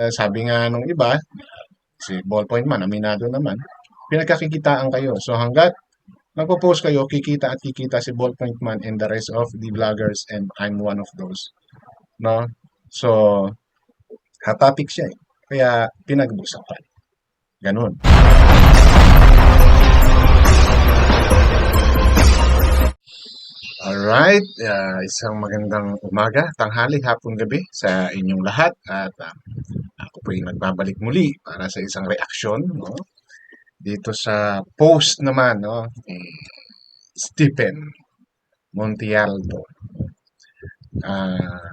Sabi nga nung iba, si Ballpoint Man, aminado naman, pinagkakikitaan kayo. So hanggat nagpo-post kayo, kikita at kikita si Ballpoint Man and the rest of the vloggers and I'm one of those. No? So, hot topic siya eh. Kaya pinag-usapan. Ganun. Alright, isang magandang umaga, tanghali, hapon, gabi sa inyong lahat at ako po ay nagbabalik muli para sa isang reaksyon no? Dito sa post naman no? Ni Stephen Montialdo. Ah,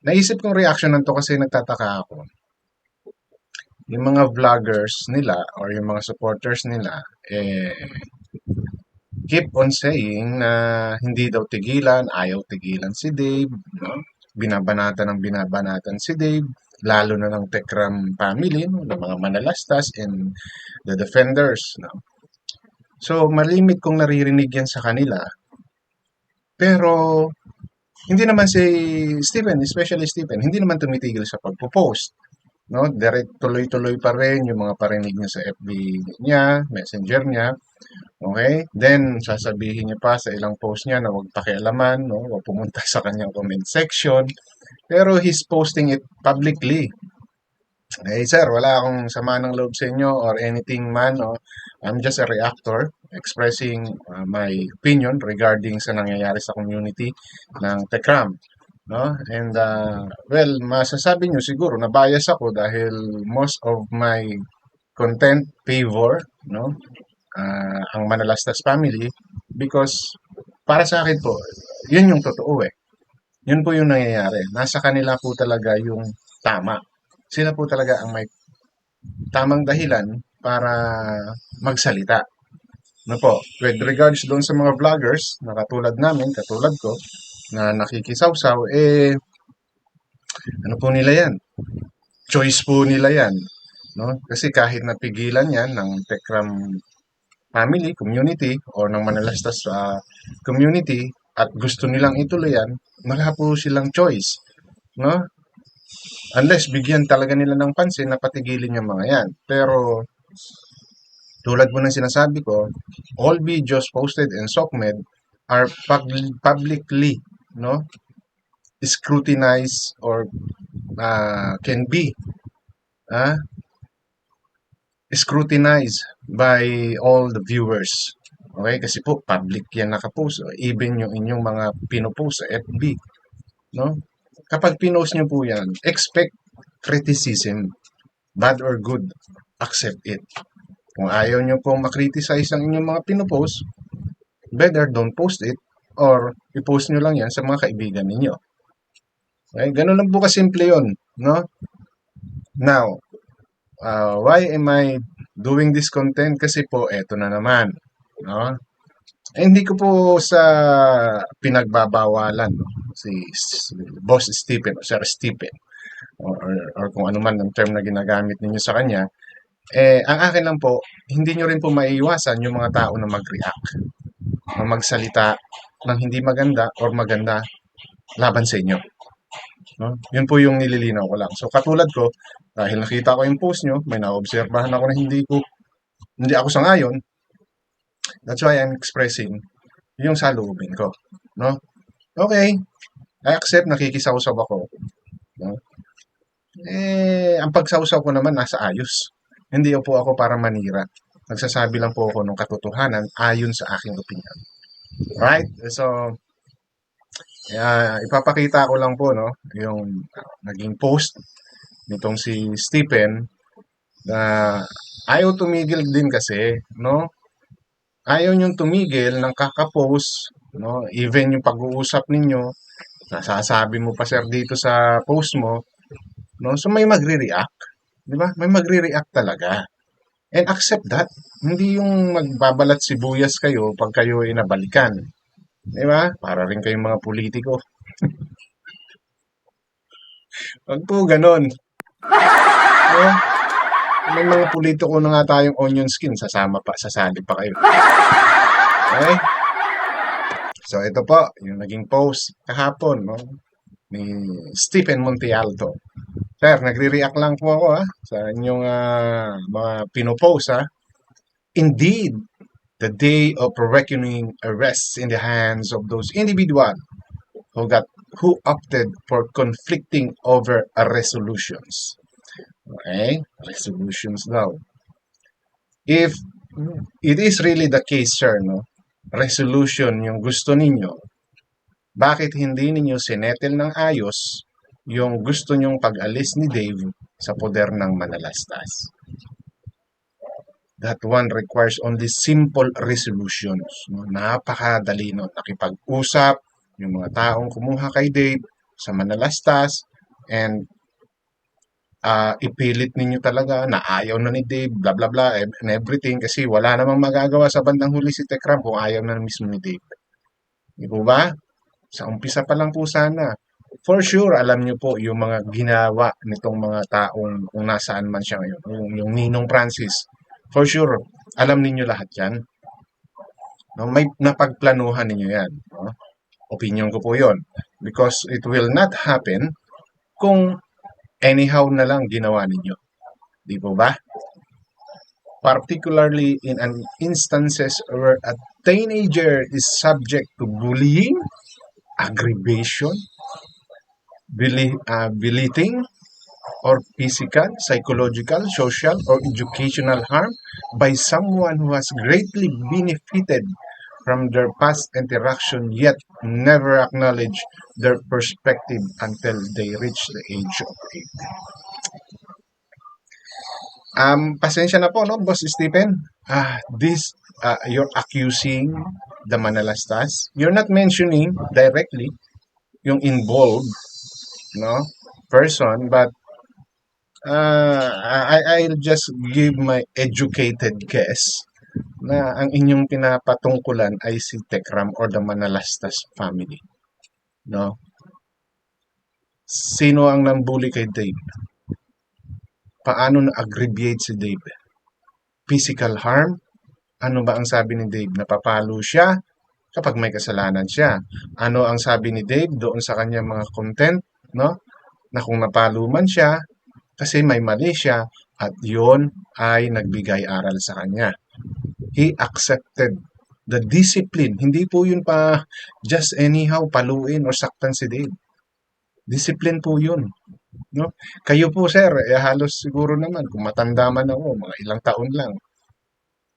naisip kong reaction to kasi nagtataka ako. Yung mga vloggers nila or yung mga supporters nila keep on saying na hindi daw tigilan, ayaw tigilan si Dave, no? Binabanatan ng binabanatan si Dave, lalo na ng Tekram family, no? Ng mga Manalastas and the Defenders, no? So, malimit kong naririnig yan sa kanila. Pero, hindi naman si Stephen, especially Stephen, hindi naman tumitigil sa pagpo-post. No? Direct tuloy-tuloy pa rin yung mga parinig niya sa FB niya, messenger niya. Okay? Then, sasabihin niya pa sa ilang post niya na huwag pakialaman, no? Huwag pumunta sa kanyang comment section. Pero he's posting it publicly. Eh, sir, wala akong sama ng loob sa inyo or anything man. No? I'm just a reactor expressing my opinion regarding sa nangyayari sa community ng Tekram. No? And, well, masasabi nyo siguro na bias ako dahil most of my content favor no? Ang Manalastas family because para sa akin po, yun yung totoo eh. Yun po yung nangyayari. Nasa kanila po talaga yung tama. Sila po talaga ang may tamang dahilan para magsalita. No po, with regards doon sa mga vloggers na katulad namin, katulad ko, na nakikisawsaw, ano po nila yan? Choice po nila yan. No? Kasi kahit napigilan yan ng Tekram family, community, or ng Manalastas community, at gusto nilang ituloy yan, wala po silang choice. No? Unless bigyan talaga nila ng pansin na patigilin yung mga yan. Pero, tulad po ng sinasabi ko, all videos posted in SOCMED are publicly no, scrutinized or can be scrutinized by all the viewers. Okay? Kasi po, public yan nakapost. Even yung inyong mga pinopost sa FB. No? Kapag pinost nyo po yan, expect criticism. Bad or good, accept it. Kung ayaw nyo pong makriticize ang inyong mga pinopost, better don't post it or i-post nyo lang yan sa mga kaibigan ninyo. Okay? Ganun lang po kasimple yun. No? Now, why am I doing this content? Kasi po, eto na naman. No? Hindi ko po sa pinagbabawalan no? si Boss Stephen o Sir Stephen or kung ano man ang term na ginagamit ninyo sa kanya. Ang akin lang po, hindi nyo rin po maiiwasan yung mga tao na mag-react, na magsalita ng hindi maganda or maganda laban sa inyo. No? Yun po yung nililinaw ko lang. So katulad ko, dahil nakita ko yung post nyo, may naobserbahan ako na hindi ako sangayon, that's why I'm expressing yung saloobin ko. No? Okay, I accept, nakikisawsaw ako. No? Ang pagsawsaw ko naman nasa ayos. Hindi po ako para manira. Nagsasabi lang po ako ng katotohanan ayon sa aking opinion. Right? So, ipapakita ko lang po no, yung naging post nitong si Stephen na ayaw tumigil din kasi, no? Ayaw niyong tumigil ng kakapost, no? Even yung pag-uusap ninyo, nasasabi mo pa sir dito sa post mo, no? So may magre-react, di ba? May magre-react talaga. And accept that. Hindi yung magbabalat sibuyas kayo pag kayo ay nabalikan. Di ba? Para rin kayong mga politiko. Wag po ganon. No? May mga politiko na nga tayong onion skin, sasali pa kayo. Okay? So ito po, yung naging post kahapon, no? ni Stephen Montialto. Sir, nagre-react lang po ako sa inyong mga pinopost Indeed, the day of reckoning rests in the hands of those individuals who opted for conflicting over resolutions. Okay? Resolutions daw. If it is really the case, sir, no? Resolution yung gusto ninyo, bakit hindi ninyo sinetel ng ayos yung gusto nyong pag-alis ni Dave sa poder ng Manalastas? That one requires only simple resolutions. No? Napakadali no? Nakipag-usap yung mga taong kumuha kay Dave sa Manalastas and ipilit ninyo talaga na ayaw na ni Dave, bla bla bla, and everything kasi wala namang magagawa sa bandang huli si Tekram kung ayaw na mismo ni Dave. Di po ba? Sa umpisa pa lang po sana. For sure, alam niyo po yung mga ginawa nitong mga taong kung nasaan man siya ngayon. Yung Ninong Francis. For sure, alam ninyo lahat yan. No? May napagplanuhan ninyo yan. No? Opinion ko po yon. Because it will not happen kung anyhow na lang ginawa ninyo. Di po ba? Particularly in an instances where a teenager is subject to bullying, aggravation, belittling, or physical, psychological, social, or educational harm by someone who has greatly benefited from their past interaction yet never acknowledge their perspective until they reach the age of 18. Pasensya na po, no, Boss Stephen. You're accusing the Manalastas. You're not mentioning directly yung involved, no, person, but I'll just give my educated guess na ang inyong pinapatungkulan ay si Tekram or the Manalastas family. No? Sino ang nambuli kay Dave? Paano na-aggravate si Dave? Physical harm? Ano ba ang sabi ni Dave? Napapalo siya kapag may kasalanan siya. Ano ang sabi ni Dave doon sa kanyang mga content? No? Na kung napalo man siya, kasi may mali siya at yon ay nagbigay aral sa kanya. He accepted the discipline. Hindi po yun pa just anyhow paluin or saktan si Dave. Discipline po yun. No? Kayo po sir, halos siguro naman kung matanda man ako, mga ilang taon lang.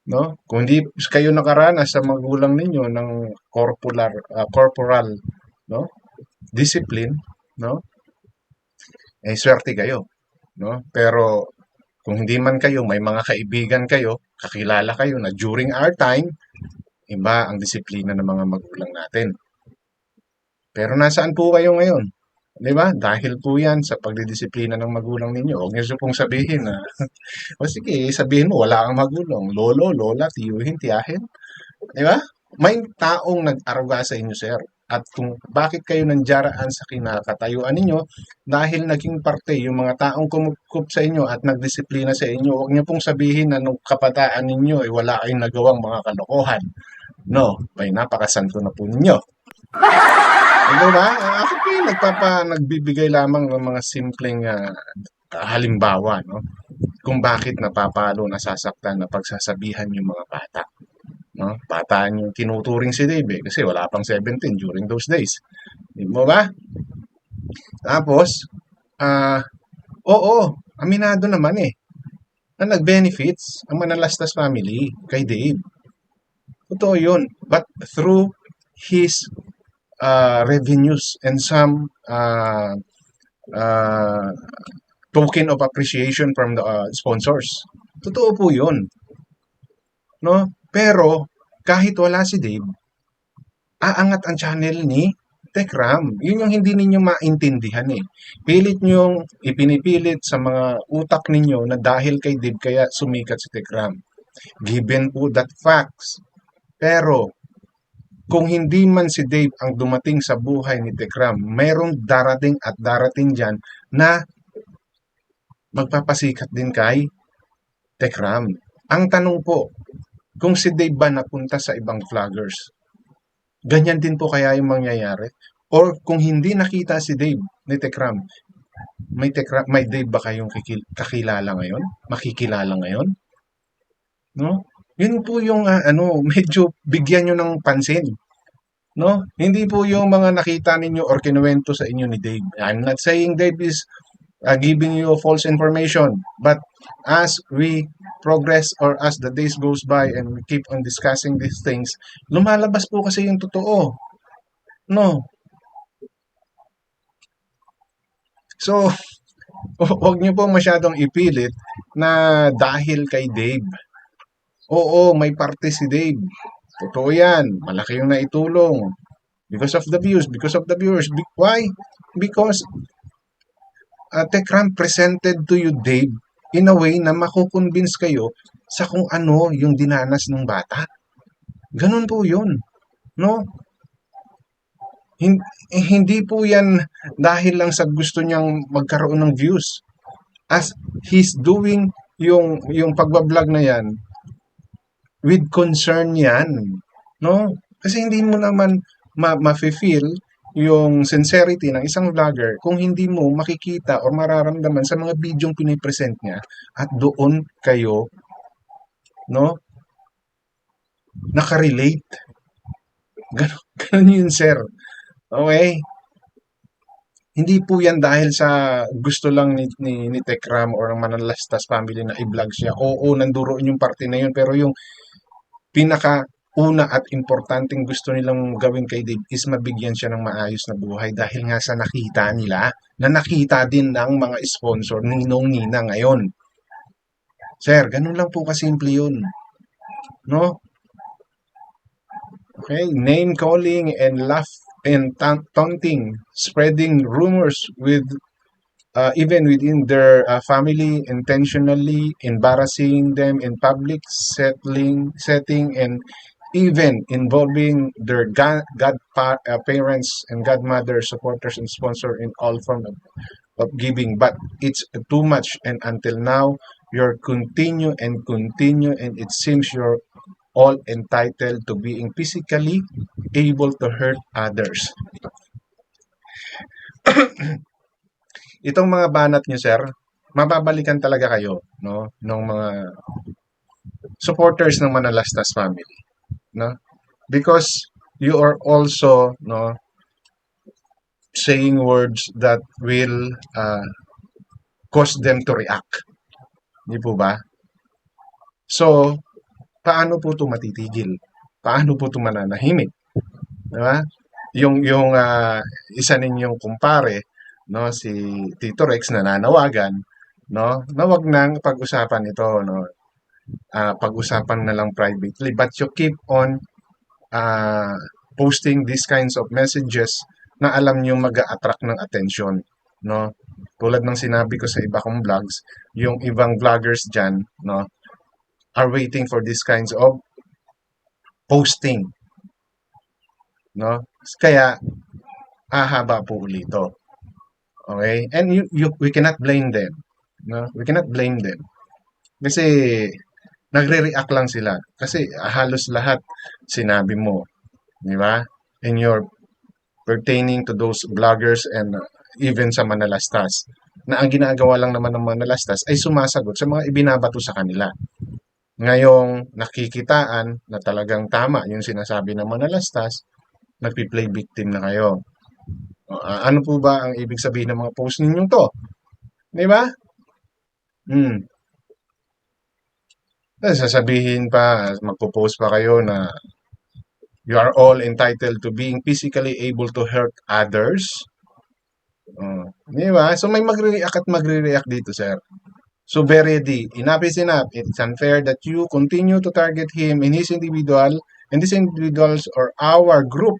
No? Kung hindi kayo nakaranas sa magulang ninyo ng corporal no? Discipline, no? Swerte kayo. No? Pero kung hindi man kayo, may mga kaibigan kayo, kakilala kayo na during our time, iba ang disiplina ng mga magulang natin. Pero nasaan po kayo ngayon? Di ba? Dahil po yan sa pagdidisiplina ng magulang ninyo. Huwag niyo pong sabihin na, o sige, sabihin mo, wala kang magulang. Lolo, lola, tiyuhin, tiyahin. Di ba? May taong nag-aruga sa inyo, sir. At kung bakit kayo nandiyaraan sa kinakatayuan ninyo, dahil naging parte yung mga taong kumukup sa inyo at nagdisiplina sa inyo, huwag niyo pong sabihin na nung kabataan ninyo ay wala kayong nagawang mga kalokohan. No, may napakasanto na po ninyo. Ano ba? Ako po yung nagbibigay lamang ng mga simpleng halimbawa, no? Kung bakit napapalo, nasasaktan, na pagsasabihan yung mga bata. No? Bata yung tinuturing si Dave kasi wala pang 17 during those days. Di mo ba? Tapos, ah, oo, aminado naman na nag-benefits ang Manalastas family kay Dave. Totoo yun. But through his revenues and some uh, token of appreciation from the sponsors. Totoo po yun. No? Pero, kahit wala si Dave, aangat ang channel ni Tekram. Yun yung hindi ninyo maintindihan Pilit nyong ipinipilit sa mga utak ninyo na dahil kay Dave kaya sumikat si Tekram. Given po that facts. Pero, kung hindi man si Dave ang dumating sa buhay ni Tekram, mayroong darating at darating dyan na magpapasikat din kay Tekram. Ang tanong po, kung si Dave ba napunta sa ibang vloggers, ganyan din po kaya yung mangyayari? Or kung hindi nakita si Dave ni Tekram, may Dave ba kayong kakilala ngayon? Makikilala ngayon? No? Yun po yung medyo bigyan nyo ng pansin. No? Hindi po yung mga nakita ninyo or kinuwento sa inyo ni Dave. I'm not saying Dave is giving you false information, but as we progress or as the days goes by and we keep on discussing these things, lumalabas po kasi yung totoo. No? So, huwag niyo po masyadong ipilit na dahil kay Dave. Oo, may parte si Dave. Totoo yan. Malaki yung naitulong. Because of the views, because of the viewers. Why? Because Tekram presented to you, Dave, in a way na makukonvince kayo sa kung ano yung dinanas ng bata. Ganun po yun. No? Hindi po yan dahil lang sa gusto niyang magkaroon ng views. As he's doing yung pagbablog na yan, with concern yan. No? Kasi hindi mo naman ma-feel yung sincerity ng isang vlogger kung hindi mo makikita o mararamdaman sa mga bidyong pinipresent niya at doon kayo no nakarelate. Ganun yun, sir. Okay? Hindi po yan dahil sa gusto lang ni Tekram or ng Manalastas family na i-vlog siya. Oo, nanduroon yung parte na yun. Pero yung pinaka una at importanteng gusto nilang gawin kay Dave is mabigyan siya ng maayos na buhay dahil nga sa nakita nila na nakita din ng mga sponsor ninong nina ngayon. Sir, ganun lang po kasimple yun. No? Okay? Name calling and laugh and taunting, spreading rumors with even within their family, intentionally embarrassing them in public setting, and even involving their parents and godmother, supporters, and sponsor in all form of giving. But it's too much, and until now, you're continue, and it seems you're all entitled to being physically able to hurt others. Itong mga banat nyo, sir, mababalikan talaga kayo, no, ng mga supporters ng Manalastas family, no? Because you are also, no, saying words that will cause them to react. Di po ba? So, paano po ito matitigil? Paano po ito mananahimik? Di ba? Yung isa ninyong kumpare, no, si Tito Rex nananawagan, no, na wag nang pag-usapan ito, no. Pag-usapan na lang privately, but you keep on uh, posting these kinds of messages na alam nyo mag-a-attract ng attention, no. Tulad ng sinabi ko sa iba kong vlogs, yung ibang vloggers dyan, no, are waiting for these kinds of posting, no. Kaya hahaba po ulit ito. Okay? And we cannot blame them. No? We cannot blame them. Kasi nagre-react lang sila. Kasi halos lahat sinabi mo. Di ba? And you're pertaining to those bloggers and even sa Manalastas. Na ang ginagawa lang naman ng Manalastas ay sumasagot sa mga ibinabato sa kanila. Ngayong nakikitaan na talagang tama yung sinasabi ng Manalastas, nagpi-play victim na kayo. Ano po ba ang ibig sabihin ng mga post ninyong to? Di ba? Hmm. Sasabihin pa, magpo-post pa kayo na you are all entitled to being physically able to hurt others. Di ba? So may magre-react at magre-react dito, sir. So be ready. Enough is enough. It's unfair that you continue to target him in his individual, and these individuals or our group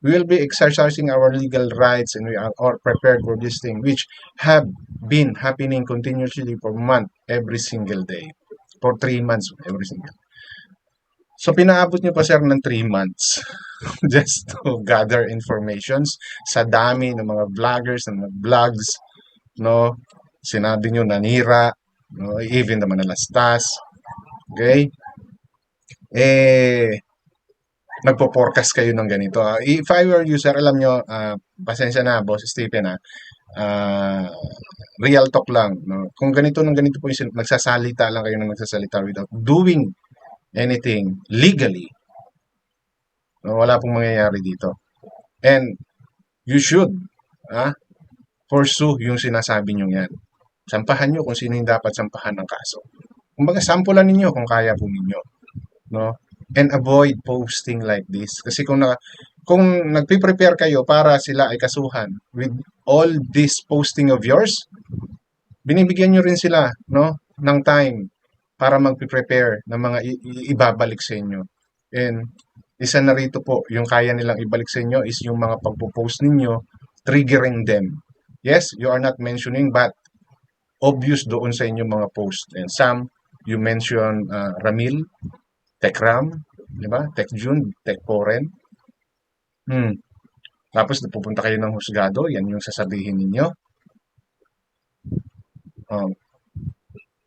we will be exercising our legal rights, and we are all prepared for this thing, which have been happening continuously for months, every single day. For 3 months, every single. So, pinaabot nyo pa, sir, ng 3 months just to gather informations sa dami ng mga vloggers, ng mga vlogs, no? Sinabi nyo nanira, no? Even the Manalastas. Okay? Eh, nagpo-forecast kayo ng ganito. If I were you, sir, alam nyo, pasensya na, Boss Stephen, ah, real talk lang. No? Kung ganito ng ganito po yung nagsasalita lang kayo ng nagsasalita without doing anything legally, no, wala pong mangyayari dito. And you should ah, pursue yung sinasabi nyo yan. Sampahan nyo kung sino yung dapat sampahan ng kaso. Kumbaga, sampulan ninyo kung kaya po ninyo. No? And avoid posting like this. Kasi kung nagpe-prepare kayo para sila ay kasuhan with all this posting of yours, binibigyan nyo rin sila no, ng time para mag-prepare ng mga ibabalik sa inyo. And isa na rito po, yung kaya nilang ibalik sa inyo is yung mga pagpo-post ninyo, triggering them. Yes, you are not mentioning but obvious doon sa inyong mga post. And some, you mention Ramil, Tekram, di ba? Tekjun, Tekporen. Hmm. Tapos pupunta kayo ng husgado, yan yung sasabihin ninyo. Um,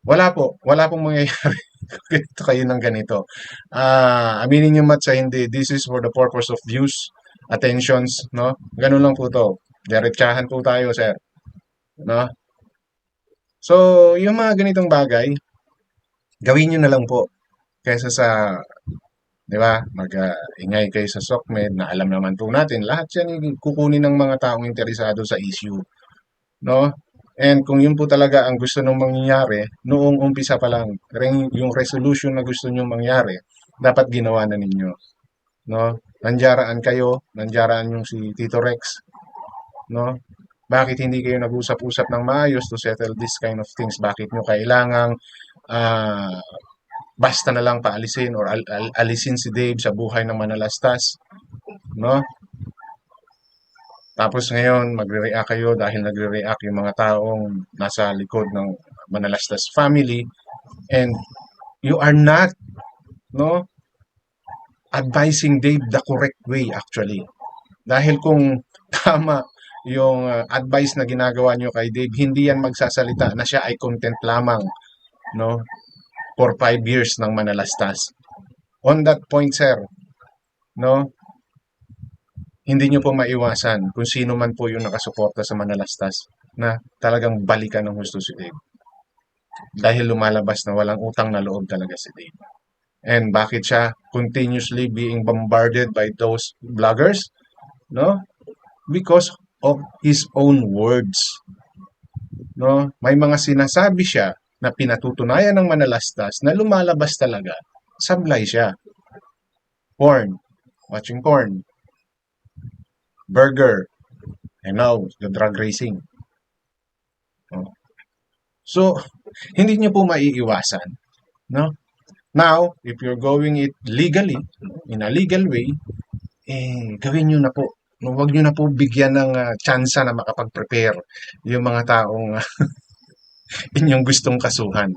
wala pong mangyayari kung ganito kayo ng ganito. Aminin nyo mat sa hindi, this is for the purpose of views, attentions, no? Ganun lang po to. Diretsahan po tayo, sir. No? So, yung mga ganitong bagay, gawin nyo na lang po kaysa sa, di ba, mag-ingay kayo sa SOCMED na alam naman po natin, lahat yan kukunin ng mga taong interesado sa issue. No? And kung yun po talaga ang gusto nung mangyayari, noong umpisa pa lang, yung resolution na gusto nyong mangyari, dapat ginawa na ninyo. No? Nandiyaraan kayo, nandiyaraan yung si Tito Rex, no? Bakit hindi kayo nag-usap-usap ng maayos to settle this kind of things? Bakit nyo kailangang ah, basta na lang paalisin or alisin si Dave sa buhay ng manalastas, no? Tapos ngayon, magre-react kayo dahil nagre-react yung mga taong nasa likod ng Manalastas family and you are not, no, advising Dave the correct way actually. Dahil kung tama yung advice na ginagawa nyo kay Dave, hindi yan magsasalita na siya ay content lamang, no, for 5 years ng Manalastas. On that point, sir, no, hindi nyo po maiwasan kung sino man po yung nakasuporta sa Manalastas na talagang balikan ng husto si Dave. Dahil lumalabas na walang utang na loob talaga si Dave. And bakit siya continuously being bombarded by those vloggers? No? Because of his own words. No? May mga sinasabi siya na pinatutunayan ng Manalastas na lumalabas talaga. Sablay siya. Porn. Watching porn. Burger. And now, the drug racing. So, hindi niyo po maiiwasan. No? Now, if you're going it legally, in a legal way, gawin nyo na po. Huwag nyo na po bigyan ng tsansa na makapag-prepare yung mga taong inyong gustong kasuhan.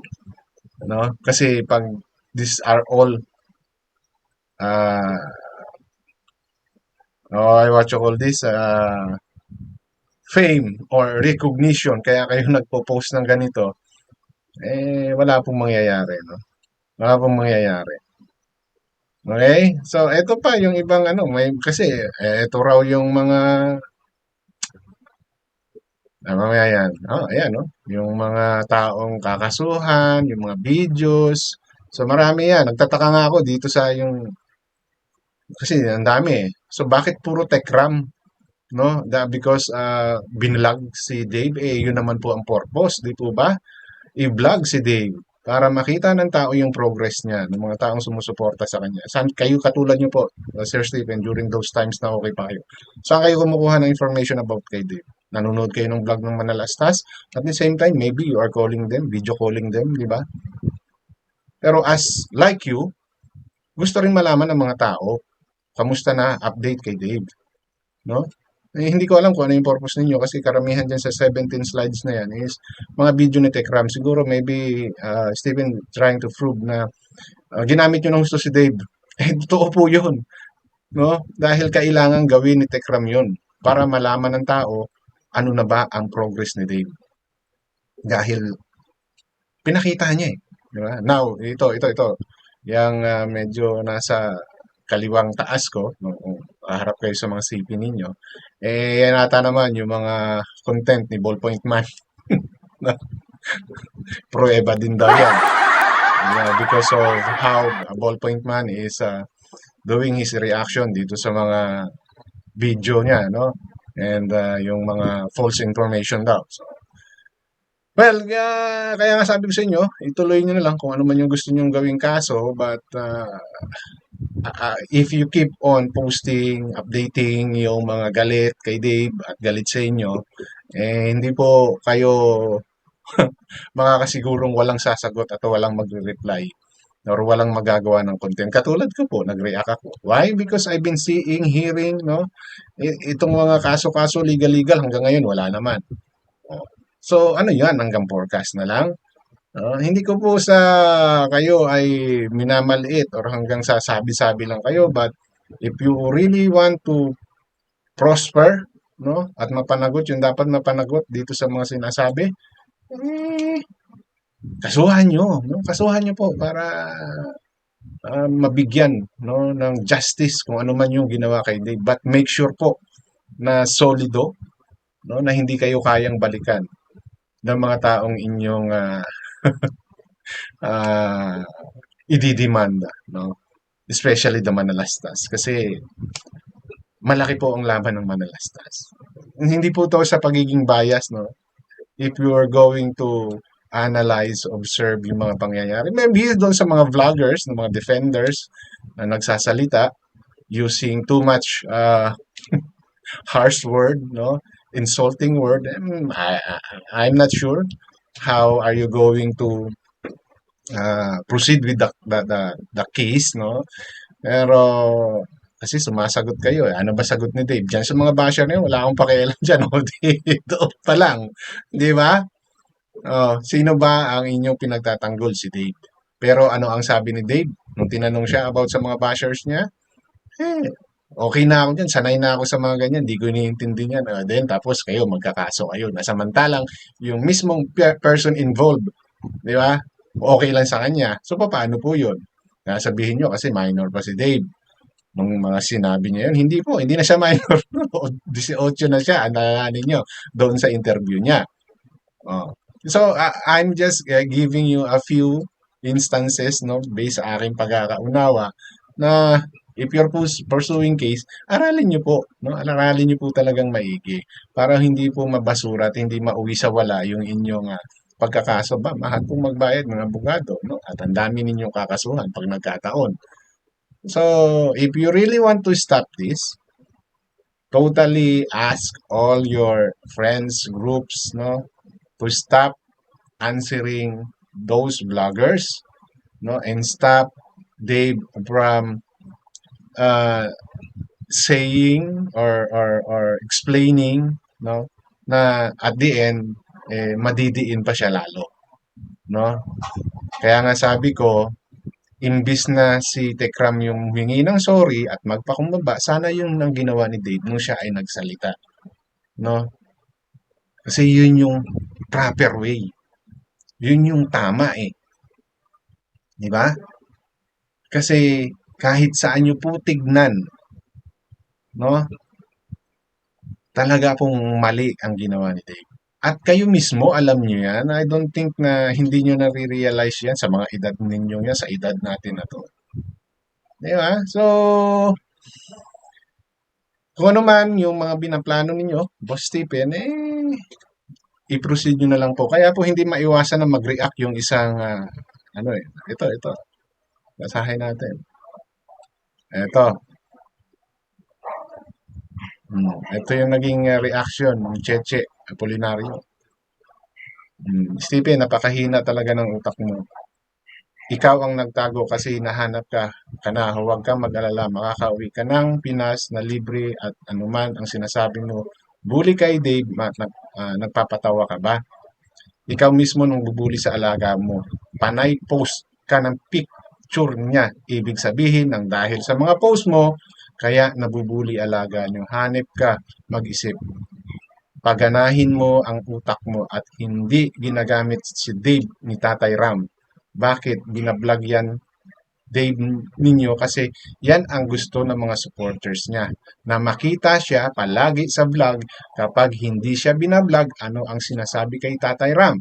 No? Kasi pag these are all uh, what you call this, fame or recognition, kaya kayo nagpo-post ng ganito, wala pong mangyayari. No? Wala pong mangyayari. Okay? So, ito pa yung ibang may kasi ito raw yung mga mamaya yan. Ayan, no? Yung mga taong kakasuhan, yung mga videos. So, marami yan. Nagtataka nga ako dito sa yung kasi ang dami eh. So, bakit puro Tekram? No? Because binlog si Dave, yun naman po ang purpose, di po ba? I-vlog si Dave para makita ng tao yung progress niya, ng mga taong sumusuporta sa kanya. Saan kayo katulad niyo po, Sir Stephen, during those times na okay pa kayo? Saan kayo kumukuha ng information about kay Dave? Nanonood kayo ng vlog ng Manalastas? At the same time, maybe you are calling them, video calling them, di ba? Pero as like you, gusto rin malaman ng mga tao, kamusta na update kay Dave, no? Hindi ko alam kung ano yung purpose ninyo kasi karamihan dyan sa 17 slides na yan is mga video ni Tekram. Siguro maybe Steven trying to prove na ginamit nyo ng gusto si Dave. Totoo po yun. No? Dahil kailangan gawin ni Tekram yun para malaman ng tao ano na ba ang progress ni Dave. Dahil pinakita niya eh. Di ba? Now, ito. Yang medyo nasa kaliwang taas ko, no, kung haharap kayo sa mga CP ninyo, yan ata naman yung mga content ni Ballpoint Man. Prueba din daw yan. Because of how Ballpoint Man is doing his reaction dito sa mga video niya, no? And yung mga false information daw. So, well, kaya nga sabi ko sa inyo, ituloy nyo na lang kung ano man yung gusto nyong gawing kaso, but if you keep on posting, updating yung mga galit kay Dave at galit sa inyo, hindi po kayo makakasigurong walang sasagot at walang magre-reply or walang magagawa ng content. Katulad ko po, nag-react ako. Why? Because I've been seeing, hearing, no? Itong mga kaso-kaso legal-legal hanggang ngayon wala naman. Oh. So ano yan, hanggang forecast na lang. Hindi ko po sa kayo ay minamaliit or hanggang sa sabi-sabi lang kayo, but if you really want to prosper, no, at mapanagot yung dapat mapanagot dito sa mga sinasabi, eh, kasuhan nyo, no? Kasuhan nyo po para mabigyan, no, ng justice kung ano man yung ginawa kay Dave. But make sure po na solido, no, na hindi kayo kayang balikan ng mga taong inyong uh, ididemanda, no? Especially the Manalastas. Kasi malaki po ang laban ng Manalastas. Hindi po to sa pagiging bias, no? If you are going to analyze, observe yung mga pangyayari, maybe doon sa mga vloggers, ng mga defenders na nagsasalita using too much harsh word, no? Insulting word, I'm not sure how are you going to proceed with the case, no? Pero kasi sumasagot kayo eh. Ano ba sagot ni Dave? Diyan sa mga basher niyo, wala akong pakialam dyan. O, dito pa lang. Di ba? Oh, sino ba ang inyong pinagtatanggol? Si Dave. Pero ano ang sabi ni Dave? Nung tinanong siya about sa mga bashers niya, okay na ako dyan. Sanay na ako sa mga ganyan. Di ko iniintindi yan. Then, tapos kayo, magkakaso kayo. Nasamantalang, yung mismong person involved, di ba? Okay lang sa kanya. So, paano po yun? Sabihin nyo kasi minor pa si Dave. Nung mga sinabi niya yun, hindi po, hindi na siya minor. 18 na siya, alalahanin nyo, doon sa interview niya. Oh. So, I'm just giving you a few instances, no, based sa aking pagkakaunawa, na if you're pursuing case, aralin nyo po, no? Aralin nyo po talagang maigi para hindi po mabasura at hindi mauwi sa wala yung inyong pagkakaso ba, mahal pong magbayad ng abogado, no? At ang dami ninyong kakasuhan pag nagkataon. So, if you really want to stop this, totally ask all your friends, groups, no, to stop answering those bloggers, no, and stop Dave from saying or explaining, no, na at the end, madidiin pa siya lalo, no? Kaya nga sabi ko, imbis na si Tekram yung humingi ng sorry at magpakumbaba, sana yun ang ginawa ni Dave nung siya ay nagsalita. No? Kasi yun yung proper way. Yun yung tama eh. Di ba? Kasi kahit saan nyo po tignan, no? Talaga pong mali ang ginawa ni Dave. At kayo mismo, alam nyo yan. I don't think na hindi nyo nare-realize yan sa mga edad ninyo yan, sa edad natin na to. Di ba? So, kung ano man yung mga binaplano ninyo, Boss Stephen, i-proceed nyo na lang po. Kaya po hindi maiwasan na mag-react yung isang, ito. Basahin natin. Ito. Ito yung naging reaction ng Cheche Apolinario. Stephen, napakahina talaga ng utak mo. Ikaw ang nagtago kasi nahanap ka na. Huwag kang mag-alala. Makakauwi ka ng Pinas na libre at anuman ang sinasabi mo. Bully kay Dave, nagpapatawa ka ba? Ikaw mismo nung bubuli sa alaga mo. Panay post ka ng picture niya. Ibig sabihin ng dahil sa mga post mo, kaya nabubuli alaga niyo. Hanip ka, mag-isip. Paganahin mo ang utak mo at hindi ginagamit si Dave ni Tatay Ram. Bakit binablog yan Dave ninyo kasi yan ang gusto ng mga supporters niya. Na makita siya palagi sa vlog kapag hindi siya binablog, ano ang sinasabi kay Tatay Ram.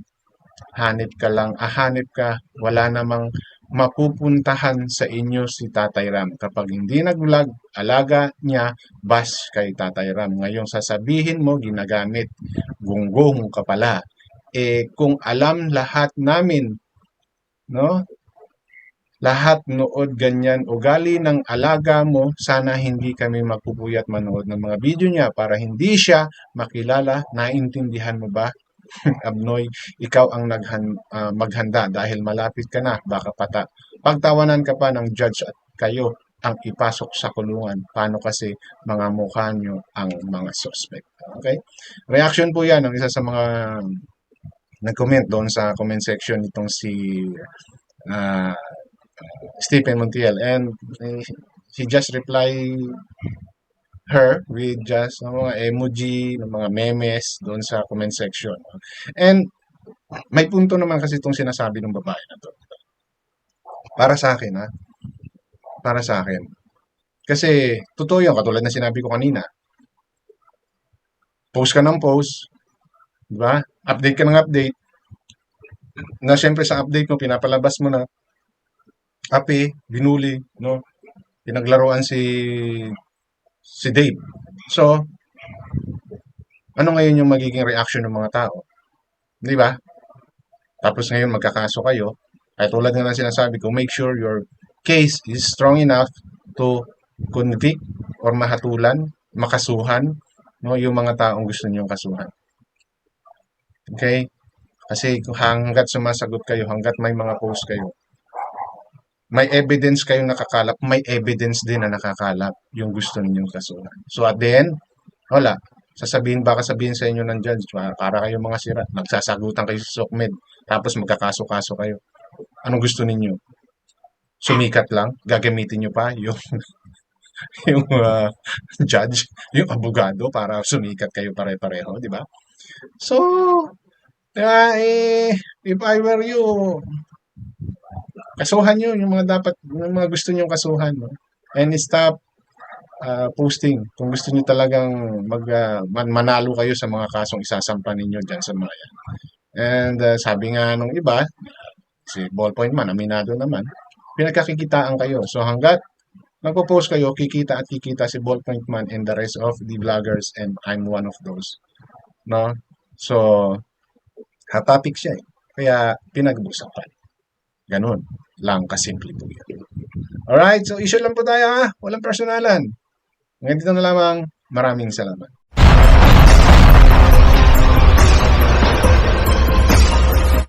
Hanip ka lang, hanip ka, wala namang mapupuntahan sa inyo si Tatay Ram. Kapag hindi nag-vlog, alaga niya, bash kay Tatay Ram. Ngayon sasabihin mo, ginagamit, gunggong ka pala. Kung alam lahat namin, no? Lahat nood ganyan ugali ng alaga mo, sana hindi kami magpupuyat manood ng mga video niya para hindi siya makilala. Naintindihan mo ba? Abnoy, ikaw ang maghanda dahil malapit ka na, baka pagtawanan ka pa ng judge at kayo ang ipasok sa kulungan. Paano kasi mga mukha nyo ang mga suspect? Okay? Reaction po yan ng isa sa mga nag-comment doon sa comment section nitong si ah, Stephen Montiel. And he just reply her with just mga emoji, ng mga memes doon sa comment section. And may punto naman kasi itong sinasabi ng babae na to. Para sa akin, ha? Para sa akin. Kasi, totoo yun, katulad na sinabi ko kanina. Post ka ng post, di ba? Update ka ng update. Na syempre sa update mo, pinapalabas mo na, ape, binuli, no? Pinaglaruan si Dave. So, ano ngayon yung magiging reaction ng mga tao? Di ba? Tapos ngayon magkakaso kayo. Ay tulad nga ng sinasabi ko, make sure your case is strong enough to convict or mahatulan, makasuhan, no, yung mga taong gusto niyong kasuhan. Okay? Kasi hanggat sumasagot kayo, hanggat may mga post kayo, may evidence kayong nakakalap, may evidence din na nakakalap yung gusto ninyong kasuhan. So at the end, wala. Baka sabihin sa inyo ng judge, para kayong mga sira, magsasagutan kayo sa SOCMED, tapos magkakaso-kaso kayo. Anong gusto ninyo? Sumikat lang? Gagamitin nyo pa yung, yung judge, yung abogado para sumikat kayo pare-pareho, di ba? So, if I were you, kasuhan nyo yung yung mga gusto nyo kasuhan. No? And stop posting. Kung gusto niyo talagang manalo kayo sa mga kasong isasampa ninyo dyan sa mga yan. And sabi nga nung iba, si Ballpoint Man, aminado naman, pinagkakikitaan kayo. So hanggat magpo-post kayo, kikita at kikita si Ballpoint Man and the rest of the vloggers and I'm one of those. No? So, hot topic siya eh. Kaya pinag-usapan. Ganun lang kasimple po yan. Alright, so issue lang po tayo ha. Walang personalan. Ngayon dito na lamang, maraming salamat.